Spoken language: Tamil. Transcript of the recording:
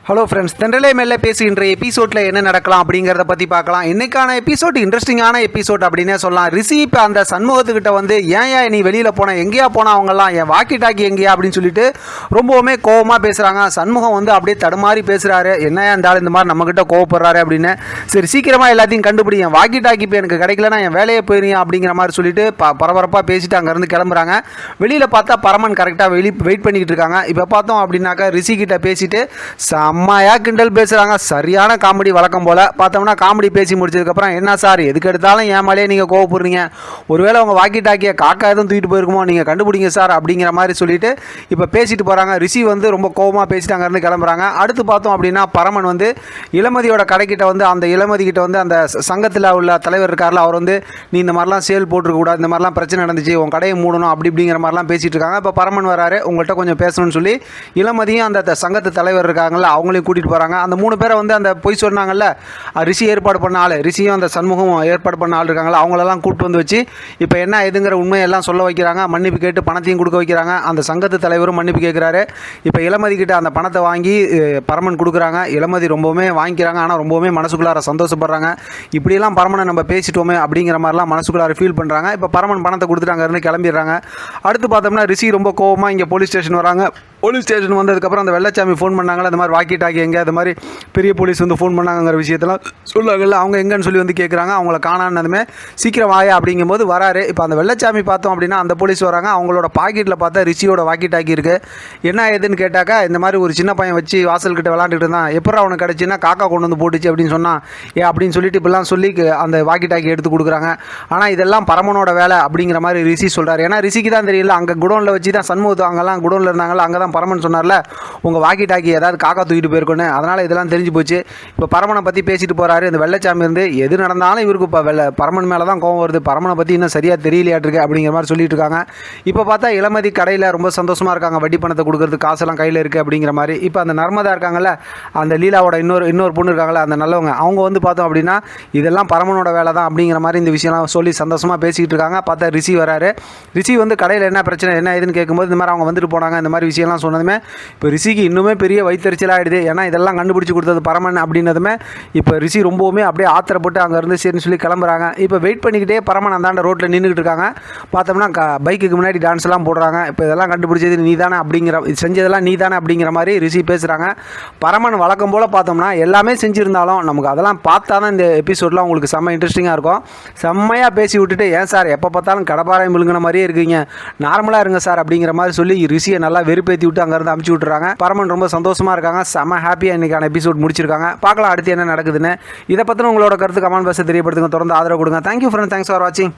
ஹலோ ஃப்ரெண்ட்ஸ், தென்றலை மெல்ல பேசுகின்ற எபிசோடில் என்ன நடக்கலாம் அப்படிங்கிறத பற்றி பார்க்கலாம். இன்றைக்கான எபிசோட் இன்ட்ரெஸ்டிங்கான எபிசோட் அப்படின்னே சொல்லலாம். ரிஷி இப்போ அந்த சண்முகத்துக்கிட்ட வந்து ஏன் நீ வெளியில் போன, எங்கேயா போனால் அவங்கெல்லாம் என் வாக்கி டாக்கி எங்கேயா அப்படின்னு சொல்லிட்டு ரொம்பவுமே கோவமாக பேசுகிறாங்க. சண்முகம் வந்து அப்படியே தடுமாறி பேசுகிறாரு. என்ன இருந்தாலும் இந்த மாதிரி நம்மக்கிட்ட கோவப்படுறாரு அப்படின்னு. சரி, சீக்கிரமாக எல்லாத்தையும் கண்டுபிடி, என் வாக்கி டாக்கி இப்போ எனக்கு கிடைக்கலன்னா என் வேலையை போயிருங்க அப்படிங்கிற மாதிரி சொல்லிட்டு பரபரப்பாக பேசிட்டு அங்கேருந்து கிளம்புறாங்க. வெளியில் பார்த்தா பரமன் கரெக்டாக வெயிட் பண்ணிக்கிட்டு இருக்காங்க. இப்போ பார்த்தோம் அப்படின்னாக்கா ரிஷிக்கிட்ட பேசிட்டு அம்மாயா கிண்டல் பேசுகிறாங்க. சரியான காமெடி வழக்கம் போல். பார்த்தோம்னா காமெடி பேசி முடிச்சதுக்கப்புறம், என்ன சார் எதுக்கு எடுத்தாலும் ஏன் மேலேயே நீங்கள் கோவப்படுறீங்க, ஒருவேளை உங்கள் வாக்கி டாக்கியை காக்கா எதுவும் தூக்கிட்டு போயிருக்குமோ, நீங்கள் கண்டுபிடிங்க சார் அப்படிங்கிற மாதிரி சொல்லிட்டு இப்போ பேசிட்டு போகிறாங்க. ரிஷி வந்து ரொம்ப கோவமாக பேசிட்டு அங்கேருந்து கிளம்புறாங்க. அடுத்து பார்த்தோம் அப்படின்னா பரமன் வந்து இளமதியோட கடைக்கிட்ட வந்து அந்த இளமதிக்கிட்ட வந்து அந்த சங்கத்தில் உள்ள தலைவர் இருக்கார்ல, அவர் வந்து நீ இந்த மாதிரிலாம் சேல் போட்டிருக்கக்கூடாது, இந்த மாதிரிலாம் பிரச்சனை நடந்துச்சு, உன் கடையை மூடணும் அப்படி இப்படிங்கிற மாதிரிலாம் பேசிகிட்டு இருக்காங்க. இப்போ பரமன் வராரு, உங்கள்கிட்ட கொஞ்சம் பேசணும்னு சொல்லி இளமதியும் அந்த சங்கத்து தலைவர் இருக்காங்களா அவங்களையும் கூட்டிகிட்டு போகிறாங்க. அந்த 3 பேரை வந்து அந்த பொய் சொன்னாங்கல்ல, ரிஷி ஏற்பாடு பண்ண ஆள், ரிஷியும் அந்த சண்முகம் ஏற்பாடு பண்ண ஆள் இருக்காங்களா, அவங்களெல்லாம் கூப்பிட்டு வந்து வச்சு இப்போ என்ன எதுங்கிற உண்மையெல்லாம் சொல்ல வைக்கிறாங்க. மன்னிப்பு கேட்டு பணத்தையும் கொடுக்க வைக்கிறாங்க. அந்த சங்கத்து தலைவரும் மன்னிப்பு கேட்குறாரு. இப்போ இளமதி கிட்ட அந்த பணத்தை வாங்கி பரமன் கொடுக்குறாங்க. இளமதி ரொம்பவுமே வாங்கிக்கிறாங்க. ஆனால் ரொம்பவுமே மனசுக்குள்ளார சந்தோஷப்படுறாங்க. இப்படியெல்லாம் பரமனை நம்ம பேசிட்டோமே அப்படிங்கிற மாதிரிலாம் மனசுக்குள்ளார ஃபீல் பண்ணுறாங்க. இப்போ பரமன் பணத்தை கொடுத்துட்டு அங்கேருந்து கிளம்பிடுறாங்க. அடுத்து பார்த்தோம்னா ரிஷி ரொம்ப கோவமாக இங்கே போலீஸ் ஸ்டேஷன் வராங்க. போலீஸ் ஸ்டேஷன் வந்ததுக்கப்புறம் அந்த வெள்ளச்சாமி ஃபோன் பண்ணாங்களா, அந்த மாதிரி வாக்கி டாக்கி எங்கே, அது மாதிரி பெரிய போலீஸ் வந்து ஃபோன் பண்ணாங்கிற விஷயத்தெல்லாம் சொல்லாங்கல்ல, அவங்க எங்கன்னு சொல்லி வந்து கேட்குறாங்க. அவங்கள காணானதுமே சீக்கிரம் வாயா அப்படிங்கும்போது வராரு. இப்போ அந்த வெள்ளச்சாமி பார்த்தோம் அப்படின்னா அந்த போலீஸ் வராங்க. அவங்களோட பாக்கெட்டில் பார்த்தா ரிஷியோட வாக்கி டாக்கி இருக்குது. என்ன ஏதுன்னு கேட்டாக்கா, இந்த மாதிரி ஒரு சின்ன பையன் வச்சு வாசல்கிட்ட விளாண்டுட்டு இருந்தான், எப்போ அவனுக்கு கிடச்சின்னா காக்கா கொண்டு வந்து போட்டுச்சு அப்படின்னு சொன்னான் அப்படின்னு சொல்லிட்டு இப்படிலாம் சொல்லி அந்த வாக்கி டாக்கி எடுத்து கொடுக்குறாங்க. ஆனால் இதெல்லாம் பரமனோட வேலை அப்படிங்கிற மாதிரி ரிஷி சொல்கிறார். ஏன்னா ரிஷிக்கு தான் தெரியல, அங்கே குடோனில் வச்சு தான் சண்முகத்து அங்கெல்லாம் குடோனில் இருந்தாங்களா, அங்கே தான் பரமன் சொன்னார்ல உங்கள் வாக்கி டாக்கி ஏதாவது காக்கா தூக்கிட்டு போயிருக்கோன்னு, அதனால் இதெல்லாம் தெரிஞ்சு போச்சு. இப்போ பரமனை பற்றி பேசிட்டு போகிறாரு. இந்த வெள்ளச்சாமி இருந்து எது நடந்தாலும் இவருக்கு இப்போ பரமன் மேலே தான் கோவம் வருது, பரமனை பற்றி இன்னும் சரியாக தெரியலையாட்டிருக்கு அப்படிங்கிற மாதிரி சொல்லிட்டு இருக்காங்க. இப்போ பார்த்தா இளமதி கடையில் ரொம்ப சந்தோஷமாக இருக்காங்க. வட்டி பணத்தை கொடுக்குறது காசெல்லாம் கையில் இருக்குது அப்படிங்கிற மாதிரி. இப்போ அந்த நர்மதா இருக்காங்கல்ல, அந்த லீலாவோட இன்னொரு பொண்ணு இருக்காங்களா, அந்த நல்லவங்க, அவங்க வந்து பார்த்தோம் அப்படின்னா இதெல்லாம் பரமனோட வேலை தான் அப்படிங்கிற மாதிரி இந்த விஷயம்லாம் சொல்லி சந்தோஷமாக பேசிக்கிட்டு இருக்காங்க. பார்த்தா ரிஷி வராரு. ரிஷி வந்து கடையில் என்ன பிரச்சனை என்ன ஏதுன்னு கேட்கும்போது இந்த மாதிரி அவங்க வந்துட்டு போனாங்க. இந்த மாதிரி விஷயம்லாம் சொன்னதுமே இப்போ ரிஷிக்கு இன்னுமே பெரிய வயிற்றுச்சலாக ஆகிடுது. ஏன்னா இதெல்லாம் கண்டுபிடிச்சி கொடுத்தது பரமன் அப்படின்னதுமே இப்போ ரிஷி ரொம்பவுமே அப்படியே ஆத்திரப்பட்டு அங்கேருந்து சரின்னு சொல்லி கிளம்புறாங்க. இப்போ வெயிட் பண்ணிக்கிட்டே பரமன் அந்தாண்ட ரோட்டில் நின்றுக்கிட்டு இருக்காங்க. பார்த்தோம்னா பைக்குக்கு முன்னாடி டான்ஸ்லாம் போடுறாங்க. இப்போ இதெல்லாம் கண்டுபிடிச்சது நீ தானே அப்படிங்கிற, செஞ்சதெல்லாம் நீ தானே அப்படிங்கிற மாதிரி ரிஷி பேசுகிறாங்க. பரமன் வழக்கம் போல் பார்த்தோம்னா எல்லாமே செஞ்சுருந்தாலும் நமக்கு அதெல்லாம் பார்த்தா தான் இந்த எபிசோடெலாம் உங்களுக்கு செம்ம இன்ட்ரெஸ்டிங்காக இருக்கும். செம்மையாக பேசி விட்டுட்டு, ஏன் சார் எப்போ பார்த்தாலும் கடப்பாறையும் விழுங்கின மாதிரியே இருக்கீங்க, நார்மலாக இருங்க சார் அப்படிங்கிற மாதிரி சொல்லி ரிஷியை நல்லா வெறுப்பேற்றி விட்டு அங்கேருந்து அமுச்சு விட்டுறாங்க. பரமன் ரொம்ப சந்தோஷமாக இருக்காங்க. செம்ம ஹாப்பியாக இன்றைக்கான எபிசோட் முடிச்சிருக்காங்க. பார்க்கலாம் அடுத்து என்ன நடக்குதுன்னு. இதை பற்றின உங்களோட கருத்து கமெண்ட் பாக்ஸில் தெரியப்படுத்துங்க. தொடர்ந்து ஆதரவு கொடுங்க. தேங்க்யூ ஃப்ரெண்ட், தேங்க்ஸ் ஃபார் வாட்சிங்.